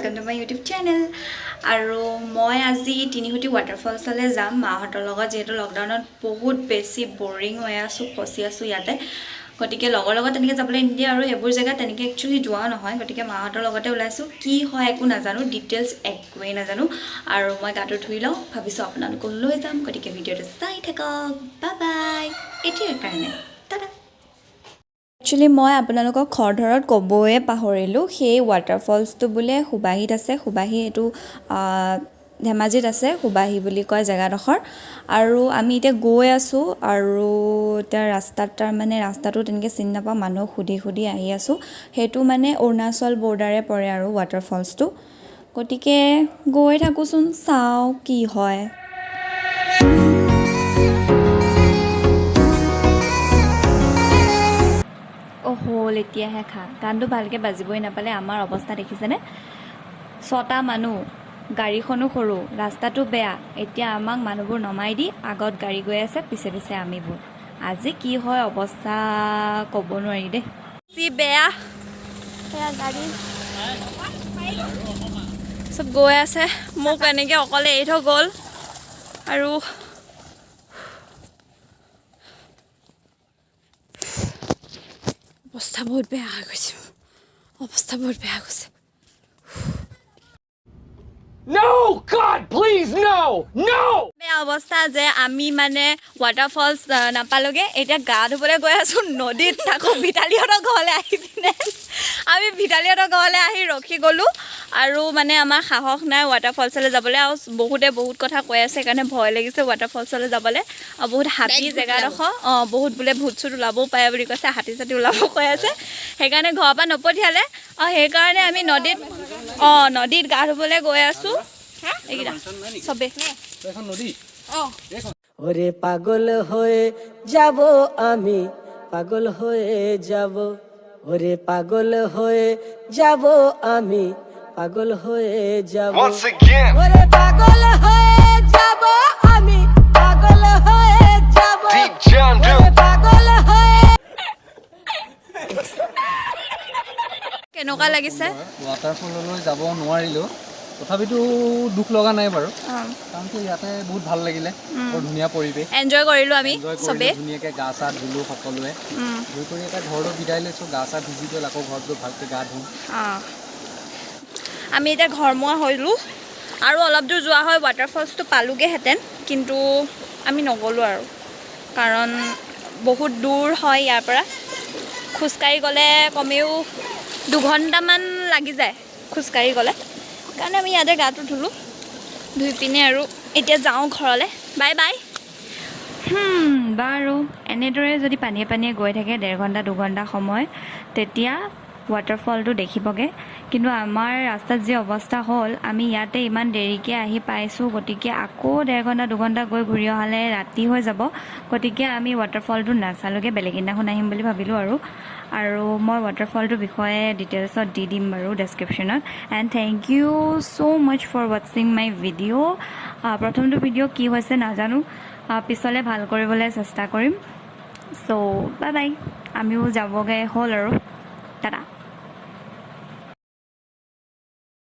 welcome to my YouTube channel. আৰু মই আজি tinihuti waterfalls লৈ যাম মাহঁতৰ লগত যেহেতু লকডাউনত বহুত বেছি বোৰিং হৈ আছো ফসি আছো ইয়াতে গটিকে লগৰ লগত তেনেকে যাবলৈ নিদিয়ে আৰু এবোৰ জায়গা তেনেকে একচুয়ালি যোৱা নহয় গটিকে মাহঁতৰ লগতে ওলাইছো কি হয় একো নাজানো ডিটেইলছ একোৱে নাজানো আৰু মই গাটো ধুই লওঁ ভাবিছো আপোনালোকক লৈ যাম গটিকে ভিডিওটো চাই থাকক বাই বাই এতিয়াৰ কাৰণে টাটা Actually মই আপোনালোকক খৰধৰত কবয়ে পাহৰিলো সেই waterfallsটো বুলে হুবাহিত আছে হুবাহি এটো ধেমাজিত আছে হুবাহি বুলি কয় জায়গাডখৰ আৰু আমি এতিয়া গৈ আছো আৰু তাৰ ৰাস্তাটাৰ মানে ৰাস্তাটো তেনেকে চিন নাপাওঁ মানুহ খুদি খুদি আহি আছো হেতু মানে অৰুণাচল বৰ্ডাৰে পৰে আৰু waterfallsটো গটিকে গৈ থাকুচোন চাও কি হয় হল এতিয়া হে খা গানটো ভালকে বাজিবই নাপালে আমাৰ অৱস্থা দেখিছেনে ছটা মানুহ গাড়ীখনো সৰু ৰাস্তাটো বেয়া এতিয়া আমাক মানুহবোৰ নমাই দি আগত গাড়ী গৈ আছে পিছে পিছে আমিবোৰ আজি কি হয় অৱস্থা ক'ব নোৱাৰি দে সি বেয়া এয়া গাড়ী সব গৈ আছে মোক এনেকে অকলে এৰি থৈ গ'ল আৰু অৱস্থা বহুত বেয়া হৈ গৈছে অৱস্থা বহুত বেয়া গৈছে No god please no no বেয়া অৱস্থা যে আমি মানে waterfalls নাপালোগে এতিয়া গা ধুবলৈ গৈ আছো নদীত থাকো ভিটালিহঁতৰ ঘৰলৈ আহি পিনে আমি ভিটালিহঁতৰ ঘৰলৈ আহি ৰখি গলো আৰু মানে আমাৰ সাহস নাই waterfallsলৈ যাবলৈ আৰু বহুতে বহুত কথা কৈ আছে কাৰণে ভয় লাগিছে waterfallsলৈ যাবলৈ আৰু বহুত হাতী জেগাডখৰ বহুত বুলে ভূত চুত ওলাব পাৰে বুলি কৈছে হাতী চাতি ওলাব কৈ আছে সেইকাৰণে ঘৰৰ পৰা নপঠিয়ালে সেইকাৰণে আমি নদীত গা ধুবলৈ গৈ আছো এইগিটা সবে এখন নদী ওরে পাগল হয়ে যাব আমি পাগল হয়ে যাব ওরে পাগল হয়ে যাব আমি পাগল হয়ে যাব Once again ওরে পাগল হয়ে যাব আমি পাগল হয়ে যাব Deep John ওরে পাগল হয়ে কেনেকুৱা লাগিছে ৱাটাৰফললৈ যাব নোৱাৰিলো তথাপিতো দুখ লগা নাই বাৰু কাৰণ কি ইয়াতে বহুত ভাল লাগিলে বৰ ধুনীয়া পৰিৱেশ এনজয় কৰিলো আমি সবে ধুনীয়াকৈ গা চা ধুলো সকলোৱে ধুই কৰি এটা ঘৰটো বিদায় লৈছোঁ গা চা ভিজি গ'ল আকৌ ঘৰটো ভালকৈ গা ধুওঁ আমি এতিয়া ঘৰমুৱা হ'লো আৰু অলপ দূৰ যোৱা হয় waterfallsটো পালোগেহেঁতেন কিন্তু আমি নগ'লো আৰু কাৰণ বহুত দূৰ হয় ইয়াৰ পৰা খোজকাঢ়ি গ'লে কমেও 2 ঘণ্টামান লাগি যায় খোজকাঢ়ি গ'লে কাৰণে আমি ইয়াতে গাটো ধুলো ধুই পিনে আৰু এতিয়া যাওঁ ঘৰলৈ বাই বাই বাৰু এনেদৰে যদি পানীয়ে পানীয়ে গৈ থাকে 1.5 ঘণ্টা 2 ঘণ্টা সময় তেতিয়া waterfallটো দেখিবগে কিন্তু আমাৰ ৰাস্তাত যে অৱস্থা হ'ল আমি ইয়াতে ইমান দেৰিকৈ আহি পাইছোঁ গতিকে আকৌ 1.5 ঘণ্টা 2 ঘণ্টা গৈ ঘূৰি অহালে ৰাতি হৈ যাব গতিকে আমি waterfallটো নাচালোগে বেলেগ দিনাখন আহিম বুলি ভাবিলোঁ আৰু মই waterfallটোৰ বিষয়ে ডিটেইলছত দি দিম বাৰু ডেছক্ৰিপশ্যনত and thank you so' much for ৱাচিং মাই ভিডিঅ' প্ৰথমটো ভিডিঅ' কি হৈছে নাজানো পিছলৈ ভাল কৰিবলৈ চেষ্টা কৰিম ছ' বাই বাই আমিও যাবগৈ হ'ল আৰু টাটা